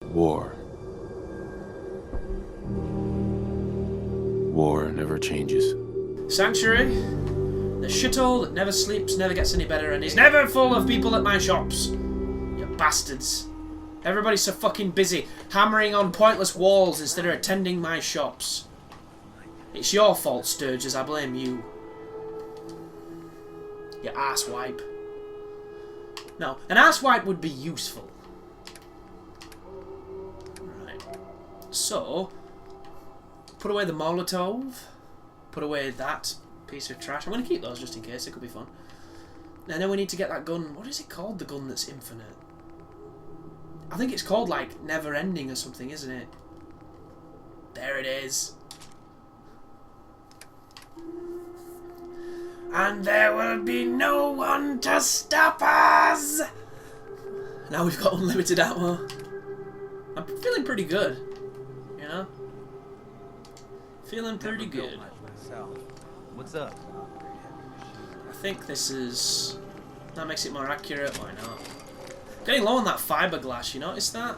War. War never changes. Sanctuary, the shithole that never sleeps, never gets any better, and is never full of people at my shops. You bastards. Everybody's so fucking busy hammering on pointless walls instead of attending my shops. It's your fault, Sturges, I blame you. You asswipe. No, an asswipe would be useful. Right. So, put away the Molotov. Put away that piece of trash. I'm going to keep those just in case, it could be fun. And then we need to get that gun. What is it called, the gun that's infinite? I think it's called, like, Never Ending or something, isn't it? There it is. And there will be no one to stop us! Now we've got unlimited ammo. I'm feeling pretty good, you know? Feeling pretty good. What's up? I think this is... That makes it more accurate, why not? Getting low on that fiberglass, you notice that?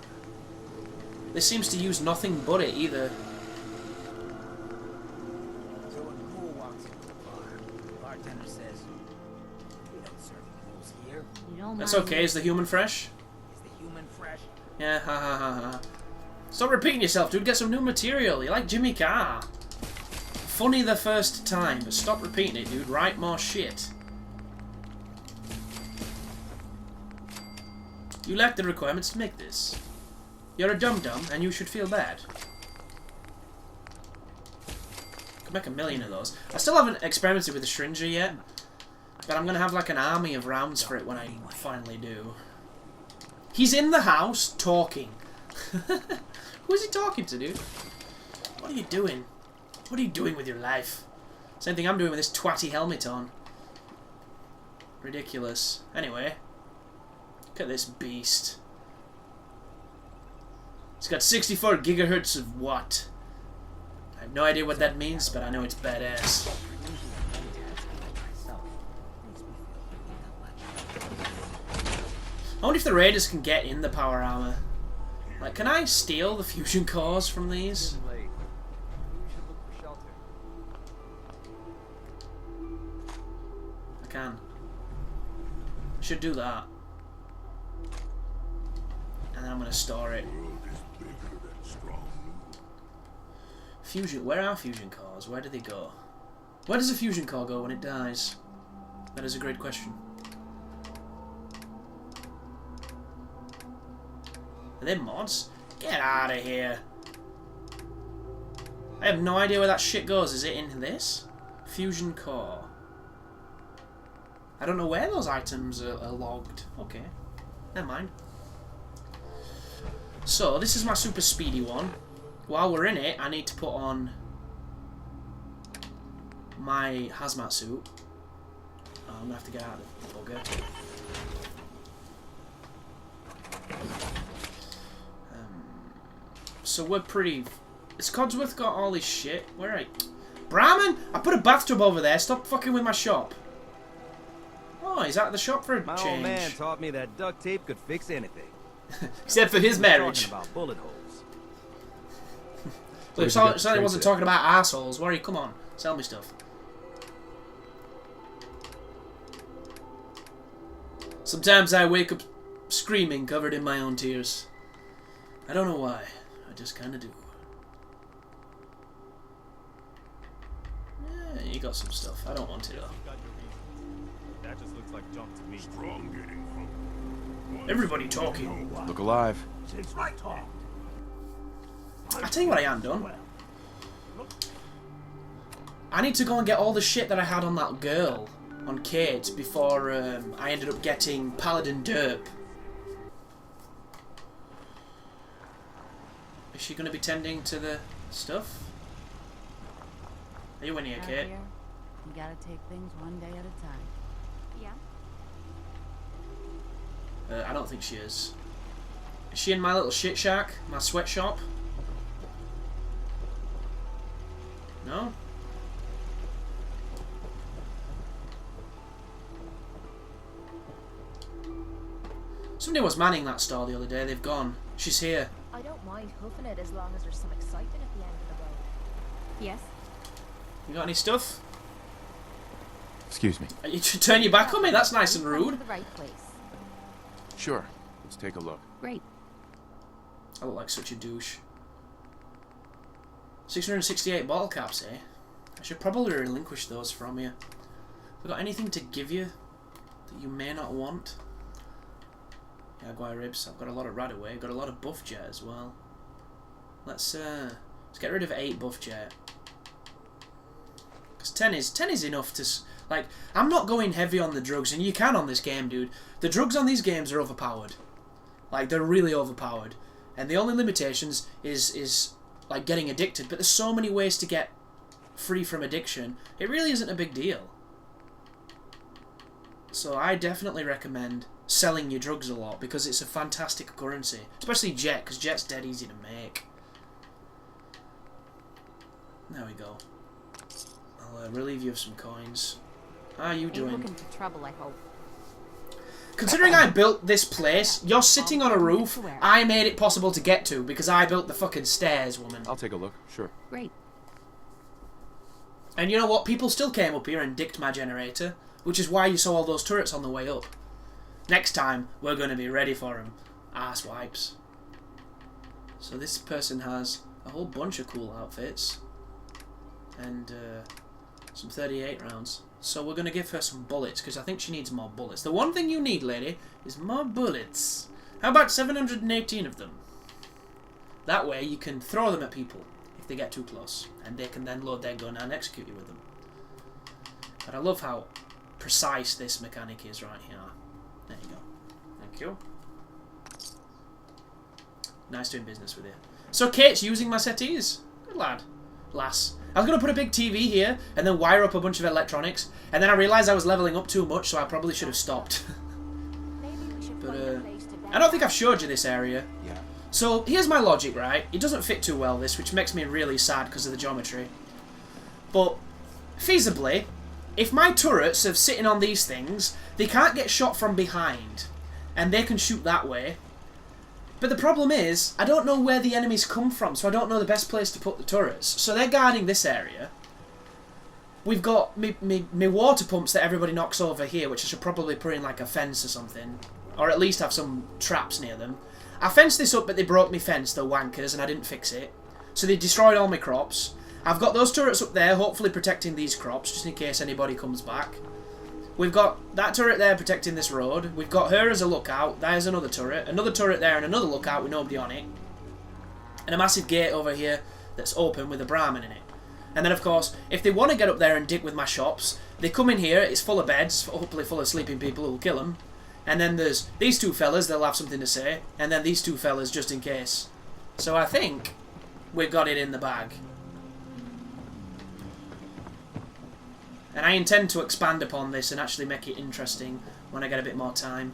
This seems to use nothing but it either. That's okay, is the human fresh? Is the human fresh? Yeah, ha ha ha ha. Stop repeating yourself, dude. Get some new material. You're like Jimmy Carr. Funny the first time, but stop repeating it, dude. Write more shit. You lack the requirements to make this. You're a dum-dum, and you should feel bad. Could make 1,000,000 of those. I still haven't experimented with the Stringer yet, but I'm gonna have like an army of rounds for it when I finally do. He's in the house talking. Who is he talking to, dude? What are you doing? What are you doing with your life? Same thing I'm doing with this twatty helmet on. Ridiculous. Anyway, look at this beast. It's got 64 gigahertz of what? I have no idea what that means, but I know it's badass. I wonder if the raiders can get in the power armor. Like, can I steal the fusion cores from these? I can. I should do that. And then I'm gonna store it. Fusion. Where are fusion cores? Where do they go? Where does a fusion core go when it dies? That is a great question. Are they mods? Get out of here. I have no idea where that shit goes. Is it in this? Fusion core. I don't know where those items are logged. Okay. Never mind. So, this is my super speedy one. While we're in it, I need to put on my hazmat suit. Oh, I'm going to have to get out of the bugger. So we're pretty... Has Codsworth got all his shit? Where are you? Brahman! I put a bathtub over there. Stop fucking with my shop. Oh, he's at the shop for a My change. old man taught me that duct tape could fix anything. Except for his marriage. Talking about bullet holes. Look, so he wasn't talking about assholes. Worry, come on. Sell me stuff. Sometimes I wake up screaming, covered in my own tears. I don't know why. I just kind of do. Yeah, you got some stuff. I don't want it though. That just looks like junk to me. Everybody talking. Look alive. I tell you what I am done. I need to go and get all the shit that I had on that girl, on Kate, before I ended up getting Paladin Derp. Is she going to be tending to the stuff? Are you in here, Kate? You gotta take things one day at a time. Yeah. I don't think she is. Is she in my little shit shack? My sweatshop? No? Somebody was manning that store the other day. They've gone. She's here. I don't mind hoofing it as long as there's some excitement at the end of the road. Yes? You got any stuff? Excuse me. You should turn your back on me. That's nice and We've come rude. to the right place. Sure. Let's take a look. Great. I look like such a douche. 668 bottle caps, eh? I should probably relinquish those from you. Have I got anything to give you that you may not want? Jaguar ribs. I've got a lot of Radaway. I've got a lot of buff jet as well. Let's get rid of 8 buff jet. Because 10 is enough to... Like, I'm not going heavy on the drugs, and you can on this game, dude. The drugs on these games are overpowered. Like, they're really overpowered. And the only limitations is like, getting addicted. But there's so many ways to get free from addiction. It really isn't a big deal. So I definitely recommend selling your drugs a lot, because it's a fantastic currency. Especially jet, because jet's dead easy to make. There we go. I'll relieve you of some coins. How are you Ain't doing? looking for trouble, I hope. Considering I built this place, you're sitting on a roof I made it possible to get to because I built the fucking stairs, woman. I'll take a look. Sure. Great. And you know what? People still came up here and dicked my generator, which is why you saw all those turrets on the way up. Next time, we're going to be ready for them. Ass wipes. So this person has a whole bunch of cool outfits. And some 38 rounds. So we're going to give her some bullets, because I think she needs more bullets. The one thing you need, lady, is more bullets. How about 718 of them? That way you can throw them at people if they get too close. And they can then load their gun and execute you with them. But I love how precise this mechanic is right here. There you go. Thank you. Nice doing business with you. So Kate's using my settees. Good lad. Lass. I was going to put a big TV here and then wire up a bunch of electronics, and then I realised I was levelling up too much, so I probably should have stopped. Maybe we should But find a place to I don't think I've showed you this area. Yeah. So here's my logic, right? It doesn't fit too well, this, which makes me really sad because of the geometry. But feasibly, if my turrets are sitting on these things, they can't get shot from behind, and they can shoot that way. But the problem is, I don't know where the enemies come from, so I don't know the best place to put the turrets. So they're guarding this area. We've got me water pumps that everybody knocks over here, which I should probably put in like a fence or something. Or at least have some traps near them. I fenced this up, but they broke me fence, the wankers, and I didn't fix it. So they destroyed all my crops. I've got those turrets up there, hopefully protecting these crops, just in case anybody comes back. We've got that turret there protecting this road. We've got her as a lookout. There's another turret there, and another lookout with nobody on it. And a massive gate over here that's open with a Brahmin in it. And then, of course, if they want to get up there and dig with my shops, they come in here. It's full of beds, hopefully full of sleeping people who will kill them. And then there's these two fellas, they'll have something to say. And then these two fellas, just in case. So I think we've got it in the bag. And I intend to expand upon this and actually make it interesting when I get a bit more time.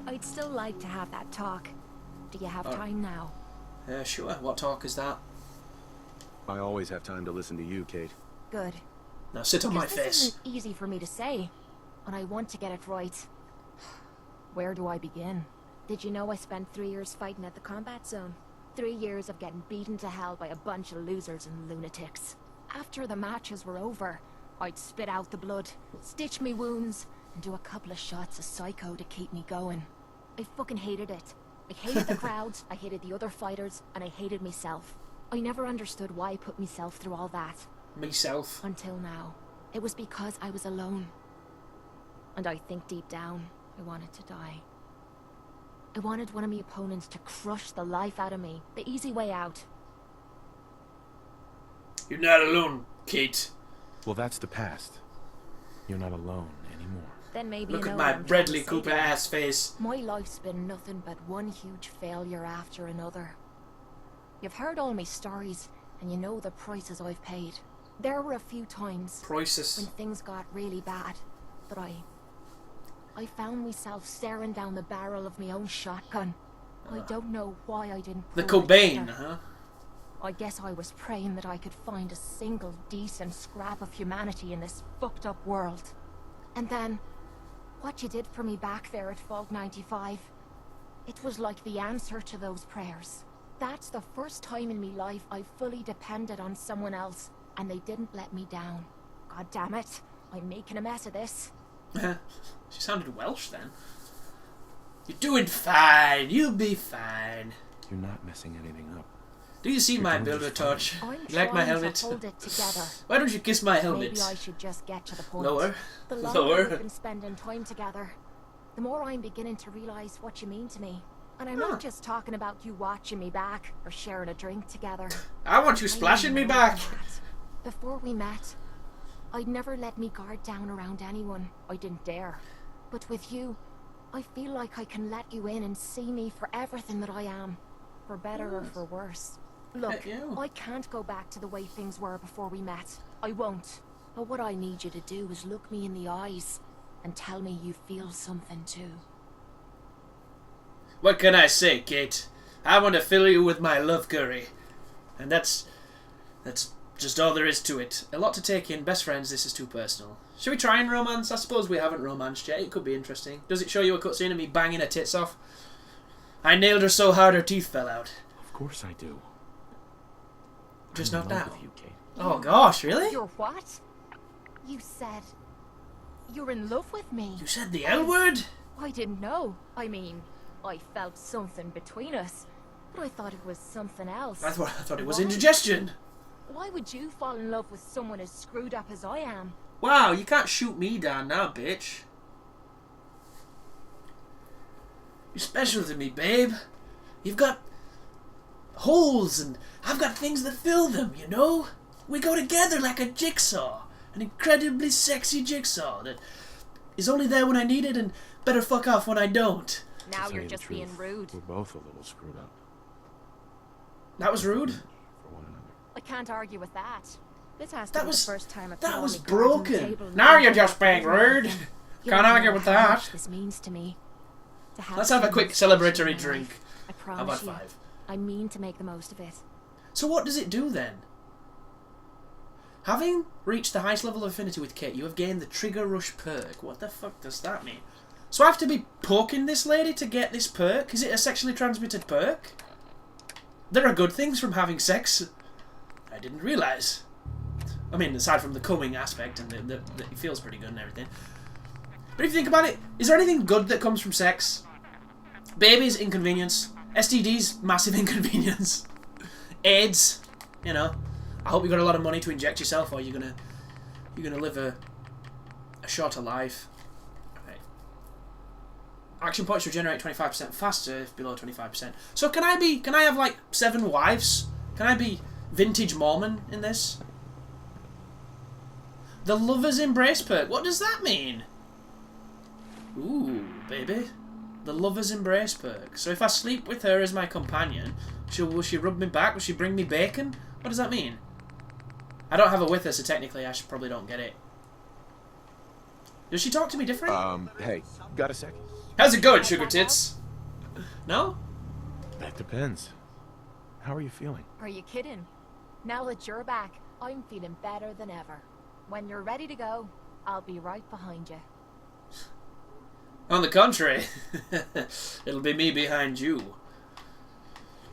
I'd still like to have that talk. Do you have Oh. time now? Sure. What talk is that? I always have time to listen to you, Kate. Good. Now sit on my Because this face. isn't easy for me to say, and I want to get it right. Where do I begin? Did you know I spent 3 years fighting at the combat zone? 3 years of getting beaten to hell by a bunch of losers and lunatics. After the matches were over, I'd spit out the blood, stitch me wounds, and do a couple of shots of psycho to keep me going. I fucking hated it. I hated the crowds, I hated the other fighters, and I hated myself. I never understood why I put myself through all that. Myself. Until now. It was because I was alone. And I think deep down, I wanted to die. I wanted one of my opponents to crush the life out of me. The easy way out. You're not alone, Kate. Well, that's the past. You're not alone anymore. Then maybe Look you at know my what I'm trying Bradley to say, Cooper Dad. ass face. My life's been nothing but one huge failure after another. You've heard all my stories, and you know the prices I've paid. There were a few times when Prices. things got really bad that I found myself staring down the barrel of my own shotgun. I don't know why I didn't The pull the Cobain, trigger. huh? I guess I was praying that I could find a single decent scrap of humanity in this fucked up world. And then, what you did for me back there at Fault 95, It was like the answer to those prayers. That's the first time in me life I fully depended on someone else, and they didn't let me down. God damn it, I'm making a mess of this. She sounded Welsh then. You're doing fine. You'll be fine. You're not messing anything up. Do you see You're my doing builder just fine. torch? I'm You like my trying helmet? to hold it together. Why don't you kiss my helmet? Maybe I should just get to the point. Lower. The longer Lower. we've been spending time together, the more I'm beginning to realize what you mean to me. And I'm Huh. not just talking about you watching me back or sharing a drink together. I want you splashing me back. Before we met, I'd never let me guard down around anyone. I didn't dare. But with you, I feel like I can let you in and see me for everything that I am. For better or for worse. Look, Heck yeah. I can't go back to the way things were before we met. I won't. But what I need you to do is look me in the eyes and tell me you feel something too. What can I say, Kate? I want to fill you with my love curry. And that's just all there is to it. A lot to take in. Best friends, this is too personal. Shall we try and romance? I suppose we haven't romanced yet. It could be interesting. Does it show you a cutscene of me banging her tits off? I nailed her so hard her teeth fell out. Of course I do. Just I'm not in love now. with you, Kate. Oh gosh, really? You're what? You said you're in love with me. You said the L word? I didn't know. I mean, I felt something between us, but I thought it was something else. I thought it was Why? indigestion. Why would you fall in love with someone as screwed up as I am? Wow, you can't shoot me down now, bitch. You're special to me, babe. You've got holes and I've got things that fill them, you know? We go together like a jigsaw. An incredibly sexy jigsaw that is only there when I need it and better fuck off when I don't. Now To tell you're you the just being truth, rude. We're both a little screwed up That was rude. for one another. I can't argue with that. This has to That be was- the first time I've that put all was my cards on the broken. table and Now really you're just thought being over rude. everything. You Can't don't argue know with how that. much this means to me. To have Let's have a someone quick special in celebratory my drink. life. I How about promise you, 5? I mean to make the most of it. So what does it do then? Having reached the highest level of affinity with Kate, you have gained the Trigger Rush perk. What the fuck does that mean? So I have to be poking this lady to get this perk? Is it a sexually transmitted perk? There are good things from having sex. I didn't realise. I mean, aside from the coming aspect and it feels pretty good and everything. But if you think about it, is there anything good that comes from sex? Babies, inconvenience. STDs, massive inconvenience. AIDS, you know. I hope you got a lot of money to inject yourself, or you're gonna live a shorter life. Right. Action points regenerate 25% faster if below 25%. So can I have like 7 wives? Can I be vintage Mormon in this? The Lover's Embrace perk. What does that mean? Ooh, baby. The Lover's Embrace perk. So if I sleep with her as my companion, will she rub me back? Will she bring me bacon? What does that mean? I don't have her with her, so technically I probably don't get it. Does she talk to me different? Hey, got a sec? How's it going, sugar tits? No? That depends. How are you feeling? Are you kidding? Now that you're back, I'm feeling better than ever. When you're ready to go, I'll be right behind you. On the contrary, it'll be me behind you.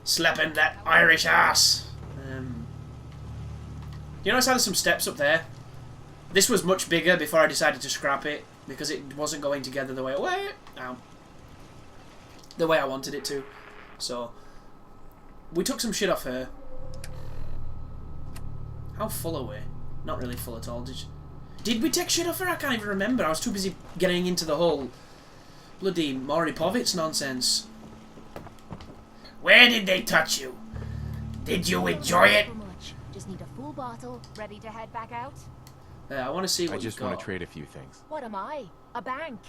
Slapping that Irish ass. You notice how there's some steps up there? This was much bigger before I decided to scrap it because it wasn't going together the way the way I wanted it to. So we took some shit off her. How full are we? Not really full at all. Did we take shit off her? I can't even remember. I was too busy getting into the whole bloody Maury Povitz nonsense. Where did they touch you? Did you enjoy it? Just need a full bottle, ready to head back out. I want to see what I just you've got. want to trade a few things. What am I? A bank?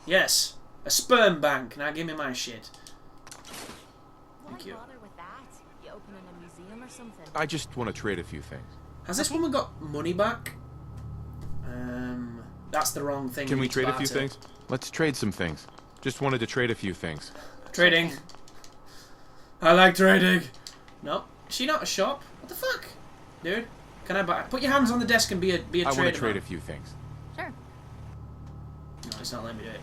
Yes, a sperm bank. Now give me my shit. Why Thank you. bother with that? You opening a museum or something? I just want to trade a few things. Has this woman got money back? That's the wrong thing. Can we need to trade a few barter. things? Let's trade some things. Just wanted to trade a few things. Trading. I like trading. No, is she not a shop? What the fuck, dude? Can I buy? Put your hands on the desk and be a trader. I want to trade a few things. Sure. No, it's not letting me do it.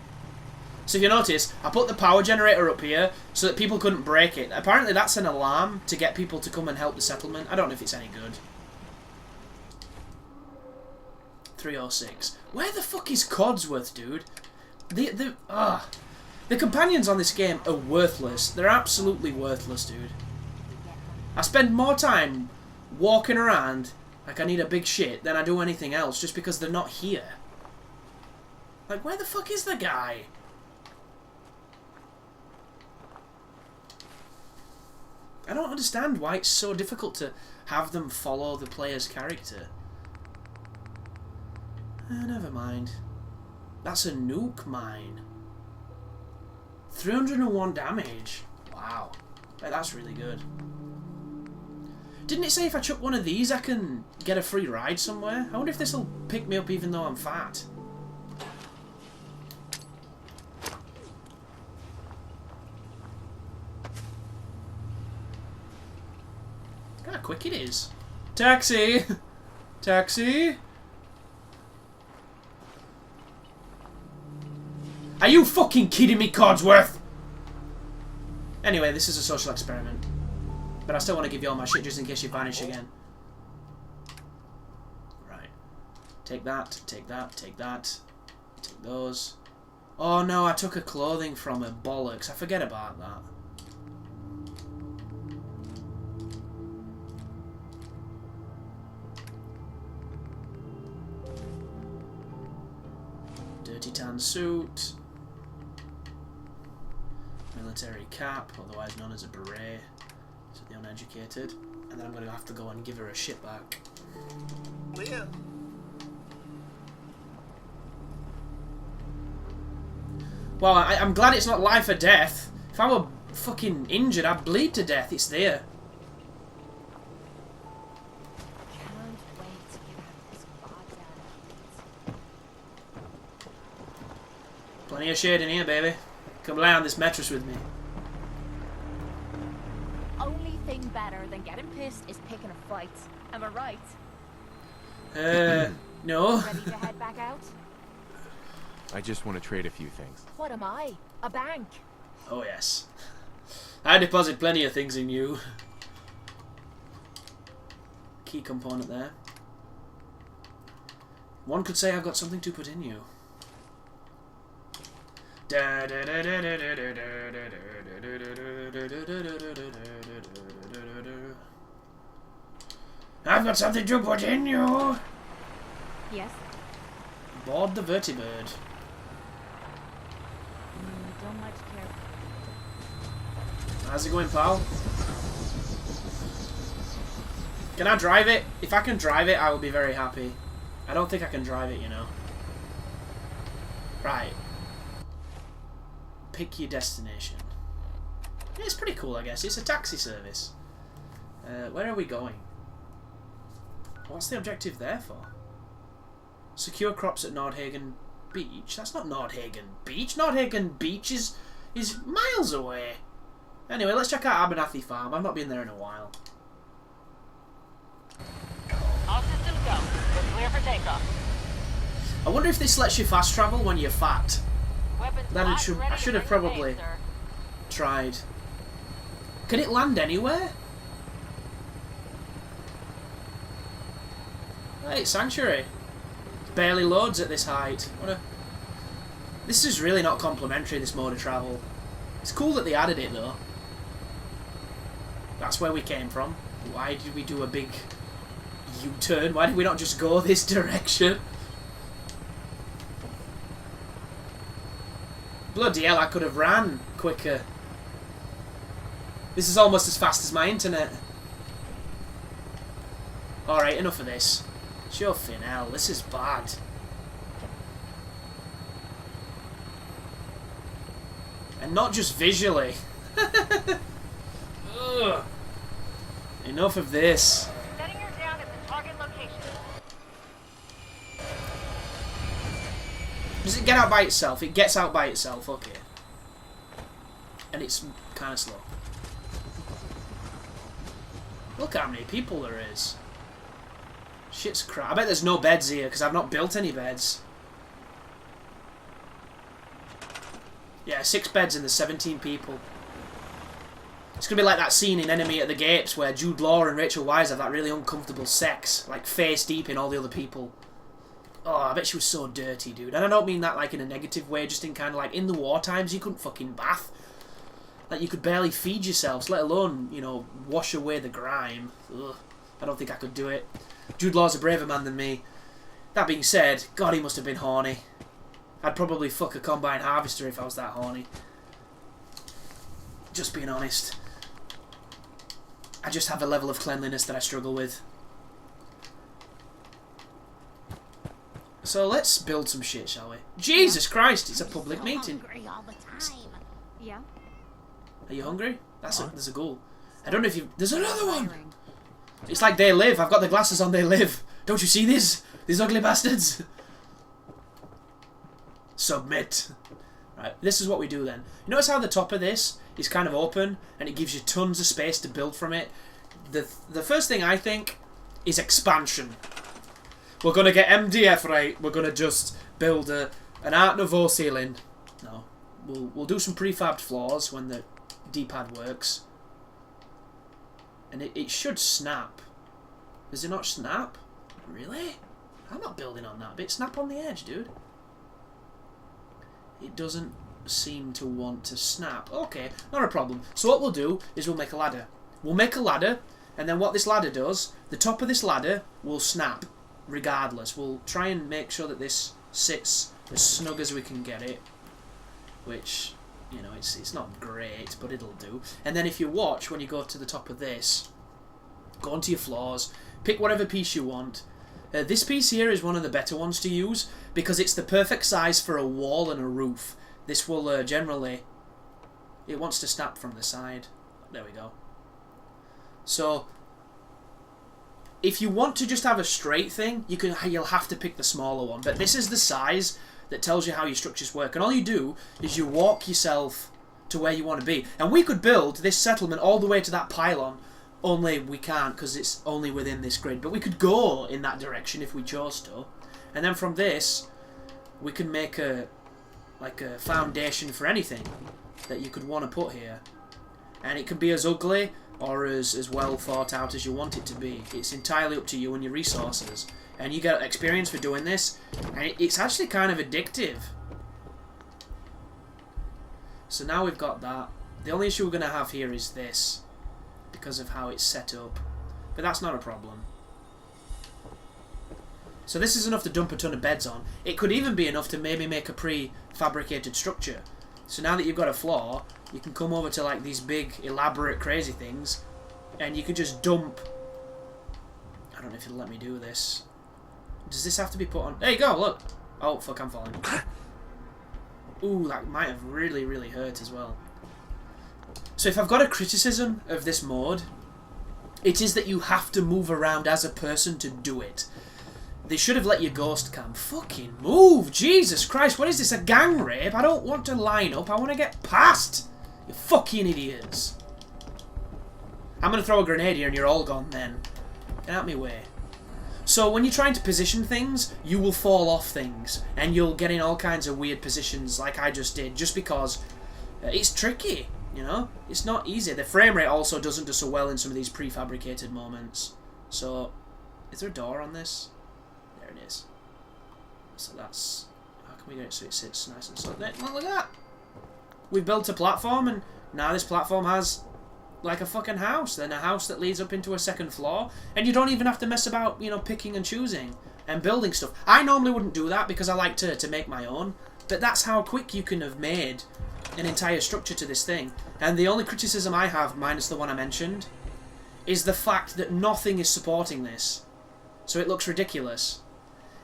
So if you notice, I put the power generator up here so that people couldn't break it. Apparently that's an alarm to get people to come and help the settlement. I don't know if it's any good. 306. Where the fuck is Codsworth, dude? The companions on this game are worthless. They're absolutely worthless, dude. I spend more time walking around like I need a big shit than I do anything else just because they're not here. Like, where the fuck is the guy? I don't understand why it's so difficult to have them follow the player's character. Never mind. That's a nuke mine. 301 damage. Wow. That's really good. Didn't it say if I chuck one of these I can get a free ride somewhere? I wonder if this will pick me up even though I'm fat. Look how quick it is. Taxi! Taxi! Are you fucking kidding me, Codsworth? Anyway, this is a social experiment. But I still want to give you all my shit just in case you vanish again. Right. Take that, take that, take that. Take those. Oh no, I took a clothing from her. Bollocks. I forget about that. Dirty tan suit. Military cap, otherwise known as a beret. To the uneducated. And then I'm going to have to go and give her a shit back. Clear. Well, I'm glad it's not life or death. If I were fucking injured, I'd bleed to death. It's there. Can't wait to get out of this goddamn heat. Plenty of shade in here, baby. Come lay on this mattress with me. Only thing better than getting pissed is picking a fight. Am I right? No. Ready to head back out? I just want to trade a few things. What am I? A bank? Oh, yes. I deposit plenty of things in you. Key component there. One could say I've got something to put in you. I've got something to put in you. Yes? Board the vertibird. Don't much care. How's it going, pal? Can I drive it? If I can drive it, I will be very happy. I don't think I can drive it, you know. Right. Pick your destination. Yeah, it's pretty cool, I guess. It's a taxi service. Where are we going? What's the objective there for? Secure crops at Nordhagen Beach. That's not Nordhagen Beach. Nordhagen Beach is miles away. Anyway, let's check out Abernathy Farm. I've not been there in a while. All systems go. We're clear for takeoff. I wonder if this lets you fast travel when you're fat. Weapons That locked, ready I to should have bring the probably pain, sir. tried. Can it land anywhere? Hey, Sanctuary. Barely loads at this height. This is really not complimentary, this mode of travel. It's cool that they added it, though. That's where we came from. Why did we do a big U-turn? Why did we not just go this direction? Bloody hell, I could have ran quicker. This is almost as fast as my internet. Alright, enough of this. Sure, hell, this is bad. And not just visually. Ugh. Enough of this. Setting her down at the target location. Does it get out by itself? It gets out by itself, okay. And it's kind of slow. Look how many people there is. Shit's crap. I bet there's no beds here because I've not built any beds. Yeah, 6 beds and there's 17 people. It's going to be like that scene in Enemy at the Gates where Jude Law and Rachel Weisz have that really uncomfortable sex, like face deep in all the other people. Oh, I bet she was so dirty, dude. And I don't mean that like in a negative way, just in kind of like in the war times you couldn't fucking bath. Like you could barely feed yourselves, let alone, you know, wash away the grime. Ugh, I don't think I could do it. Jude Law's a braver man than me. That being said, God, he must have been horny. I'd probably fuck a combine harvester if I was that horny. Just being honest. I just have a level of cleanliness that I struggle with. So let's build some shit, shall we? Jesus Christ, it's a public meeting. All the time. Yeah. Are you hungry? There's a goal. I don't know if you... There's another one! It's like They Live. I've got the glasses on They Live. Don't you see this? These ugly bastards. Submit. Right, this is what we do then. You notice how the top of this is kind of open and it gives you tons of space to build from it? The first thing I think is expansion. We're going to get MDF right. We're going to just build an Art Nouveau ceiling. No. We'll do some prefabbed floors when the D-pad works. And it should snap. Does it not snap? Really? I'm not building on that bit. Snap on the edge, dude. It doesn't seem to want to snap. Okay, not a problem. So what we'll do is we'll make a ladder. We'll make a ladder, and then what this ladder does, the top of this ladder will snap regardless. We'll try and make sure that this sits as snug as we can get it, which, you know, it's not great, but it'll do. And then if you watch, when you go to the top of this, go onto your floors, pick whatever piece you want. This piece here is one of the better ones to use because it's the perfect size for a wall and a roof. This will generally... It wants to snap from the side. There we go. So, if you want to just have a straight thing, you'll have to pick the smaller one. But this is the size that tells you how your structures work. And all you do is you walk yourself to where you want to be. And we could build this settlement all the way to that pylon. Only we can't because it's only within this grid. But we could go in that direction if we chose to. And then from this, we can make a foundation for anything that you could want to put here. And it can be as ugly or as well thought out as you want it to be. It's entirely up to you and your resources. And you get experience for doing this. And it's actually kind of addictive. So now we've got that. The only issue we're going to have here is this. Because of how it's set up. But that's not a problem. So this is enough to dump a ton of beds on. It could even be enough to maybe make a prefabricated structure. So now that you've got a floor, you can come over to like these big, elaborate, crazy things. And you can just dump... I don't know if it'll let me do this. Does this have to be put on... There you go, look! Oh, fuck, I'm falling. Ooh, that might have really, really hurt as well. So if I've got a criticism of this mode, it is that you have to move around as a person to do it. They should have let you ghost cam. Fucking move! Jesus Christ, what is this, a gang rape? I don't want to line up, I want to get past! You fucking idiots. I'm going to throw a grenade here and you're all gone then. Get out of my way. So when you're trying to position things, you will fall off things. And you'll get in all kinds of weird positions like I just did. Just because it's tricky, you know? It's not easy. The frame rate also doesn't do so well in some of these prefabricated moments. So, is there a door on this? There it is. So that's... How can we get it so it sits nice and solid? Well, look at that! We've built a platform and now this platform has... like a fucking house, then a house that leads up into a second floor, and you don't even have to mess about, you know, picking and choosing and building stuff. I normally wouldn't do that because I like to make my own, but that's how quick you can have made an entire structure to this thing. And the only criticism I have, minus the one I mentioned, is the fact that nothing is supporting this, so it looks ridiculous.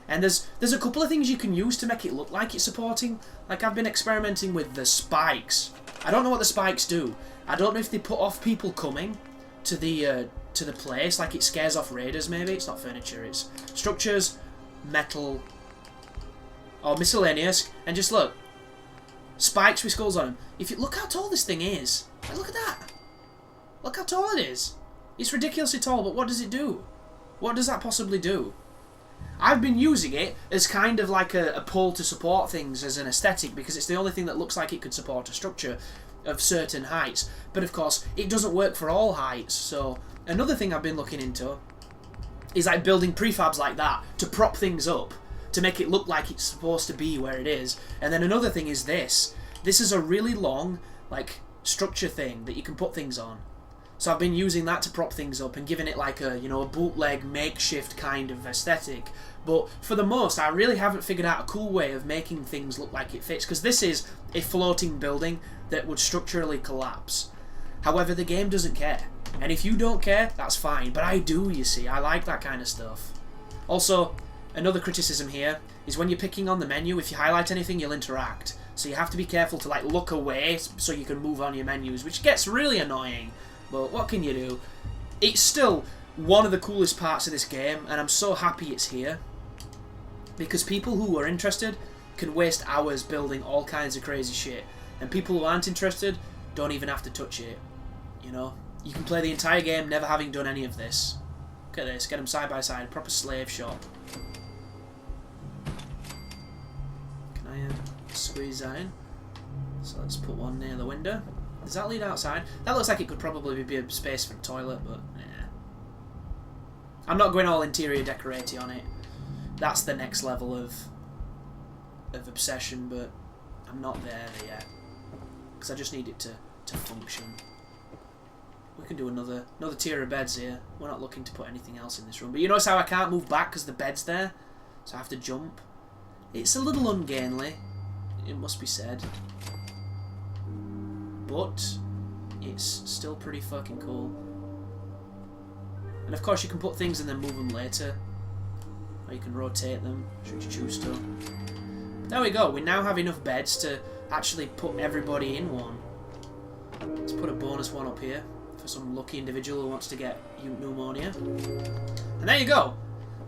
And there's a couple of things you can use to make it look like it's supporting. Like I've been experimenting with the spikes. I don't know what the spikes do. I don't know if they put off people coming to the place, like it scares off raiders maybe. It's not furniture, it's structures, metal, or miscellaneous. And just look, spikes with skulls on them. If you look how tall this thing is, look at that. Look how tall it is. It's ridiculously tall, but what does it do? What does that possibly do? I've been using it as kind of like a pole to support things as an aesthetic, because it's the only thing that looks like it could support a structure of certain heights. But of course, it doesn't work for all heights. So another thing I've been looking into is like building prefabs like that to prop things up, to make it look like it's supposed to be where it is. And then another thing is this. This is a really long, like, structure thing that you can put things on. So I've been using that to prop things up and giving it like a, you know, a bootleg, makeshift kind of aesthetic. But for the most, I really haven't figured out a cool way of making things look like it fits, because this is a floating building that would structurally collapse. However, the game doesn't care. And if you don't care, that's fine. But I do, you see. I like that kind of stuff. Also, another criticism here is when you're picking on the menu, if you highlight anything, you'll interact. So you have to be careful to like look away so you can move on your menus, which gets really annoying. But what can you do? It's still one of the coolest parts of this game, and I'm so happy it's here. Because people who are interested can waste hours building all kinds of crazy shit. And people who aren't interested don't even have to touch it. You know? You can play the entire game never having done any of this. Look at this, get them side by side, proper slave shop. Can I squeeze that in? So let's put one near the window. Does that lead outside? That looks like it could probably be a space for a toilet, but yeah. I'm not going all interior decorating on it. That's the next level of obsession, but I'm not there yet. Because I just need it to function. We can do another tier of beds here. We're not looking to put anything else in this room. But you notice how I can't move back because the bed's there? So I have to jump. It's a little ungainly, it must be said. But it's still pretty fucking cool. And of course you can put things and then move them later. Or you can rotate them, should you choose to. There we go, we now have enough beds to actually put everybody in one. Let's put a bonus one up here for some lucky individual who wants to get pneumonia. And there you go.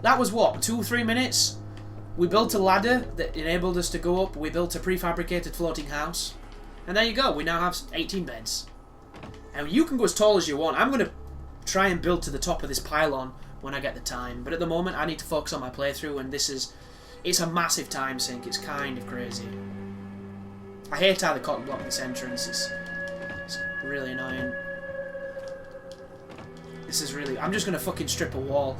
That was what, 2-3 minutes? We built a ladder that enabled us to go up. We built a prefabricated floating house. And there you go. We now have 18 beds. And you can go as tall as you want. I'm going to try and build to the top of this pylon when I get the time. But at the moment, I need to focus on my playthrough. And it's a massive time sink. It's kind of crazy. I hate how they cock block this entrance. It's really annoying. This is really... I'm just going to fucking strip a wall.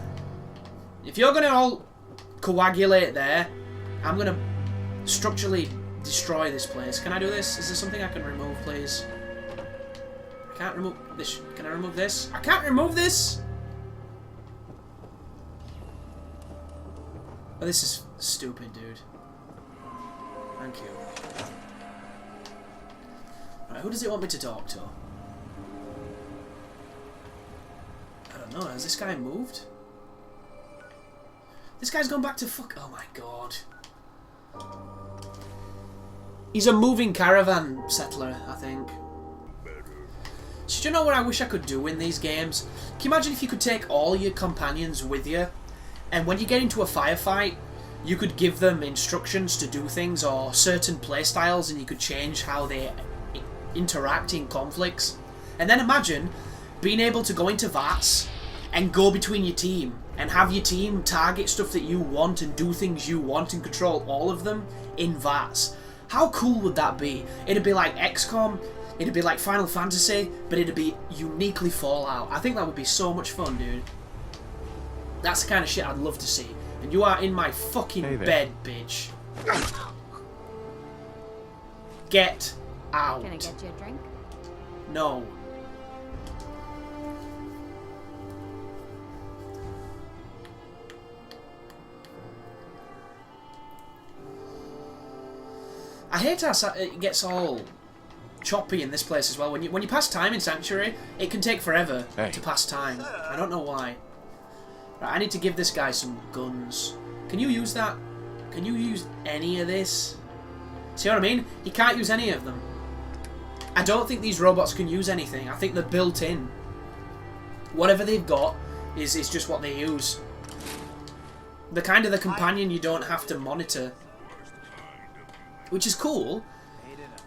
If you're going to all coagulate there, I'm going to structurally destroy this place. Can I do this? Is there something I can remove, please? I can't remove this. Can I remove this? I can't remove this! Oh, this is stupid, dude. Thank you. Right, who does it want me to talk to? I don't know. Has this guy moved? This guy's gone back to fuck... Oh my god. He's a moving caravan settler, I think. So do you know what I wish I could do in these games? Can you imagine if you could take all your companions with you, and when you get into a firefight, you could give them instructions to do things or certain playstyles, and you could change how they interact in conflicts. And then imagine being able to go into VATS and go between your team and have your team target stuff that you want and do things you want and control all of them in VATS. How cool would that be? It'd be like XCOM, it'd be like Final Fantasy, but it'd be uniquely Fallout. I think that would be so much fun, dude. That's the kind of shit I'd love to see. And you are in my fucking bed, bitch. Get out. Can I get you a drink? No. I hate how it gets all choppy in this place as well. When you pass time in Sanctuary, it can take forever to pass time. I don't know why. Right, I need to give this guy some guns. Can you use that? Can you use any of this? See what I mean? He can't use any of them. I don't think these robots can use anything. I think they're built in. Whatever they've got is just what they use. The kind of the companion you don't have to monitor. Which is cool,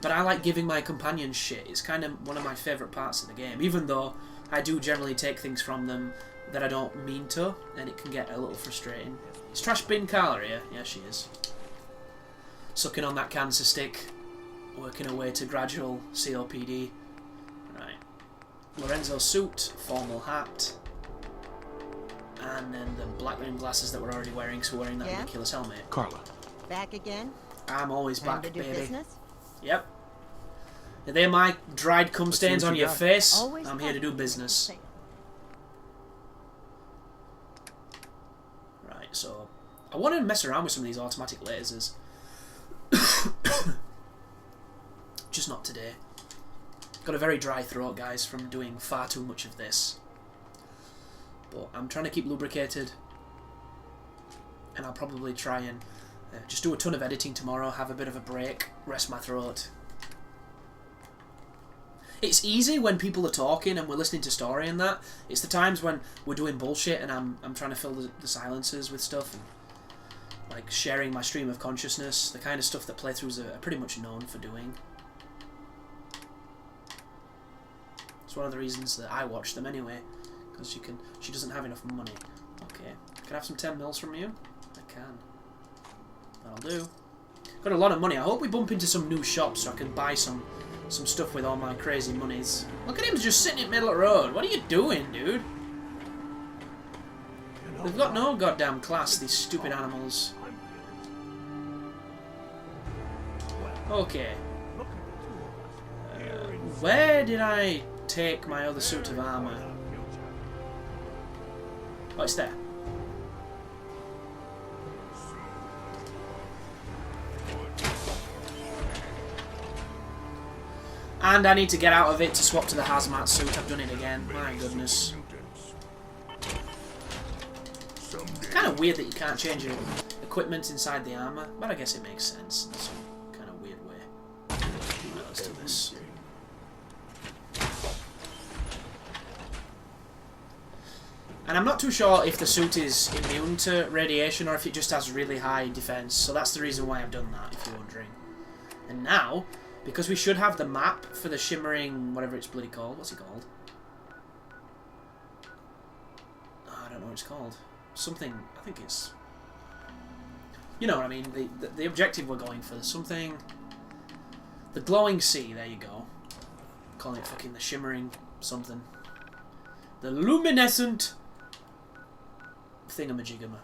but I like giving my companions shit. It's kind of one of my favourite parts of the game, even though I do generally take things from them that I don't mean to, and it can get a little frustrating. Is Trash Bin Carla here? Yeah, she is. Sucking on that cancer stick, working her way to gradual COPD. Right. Lorenzo's suit, formal hat, and then the black rimmed glasses that we're already wearing, so we're wearing that ridiculous helmet. Carla. Back again? I'm always Time back, to do baby. business? Yep. Are they my dried cum stains what on you your got. face? Always I'm here to do back. business. Right, so I want to mess around with some of these automatic lasers. Just not today. Got a very dry throat, guys, from doing far too much of this. But I'm trying to keep lubricated. And I'll probably try and just do a ton of editing tomorrow, have a bit of a break, rest my throat. It's easy when people are talking and we're listening to story and that. It's the times when we're doing bullshit and I'm trying to fill the silences with stuff and like sharing my stream of consciousness, the kind of stuff that playthroughs are pretty much known for doing. It's one of the reasons that I watch them anyway, because she doesn't have enough money. Okay, can I have some 10 mils from you? I can. That'll do. Got a lot of money. I hope we bump into some new shops so I can buy some stuff with all my crazy monies. Look at him just sitting in the middle of the road. What are you doing, dude? They've got no goddamn class, these stupid animals. Okay. Where did I take my other suit of armour? Oh, it's there. And I need to get out of it to swap to the hazmat suit. I've done it again. My goodness. It's kind of weird that you can't change your equipment inside the armour, but I guess it makes sense in some kind of weird way. Right, let's do this. And I'm not too sure if the suit is immune to radiation or if it just has really high defense, so that's the reason why I've done that, if you're wondering. And now, because we should have the map for the shimmering, whatever it's bloody called. What's it called? Oh, I don't know what it's called. Something, I think it's... You know what I mean, the objective we're going for. Something... The glowing sea, there you go. Calling it fucking the shimmering something. The luminescent... thingamajigama.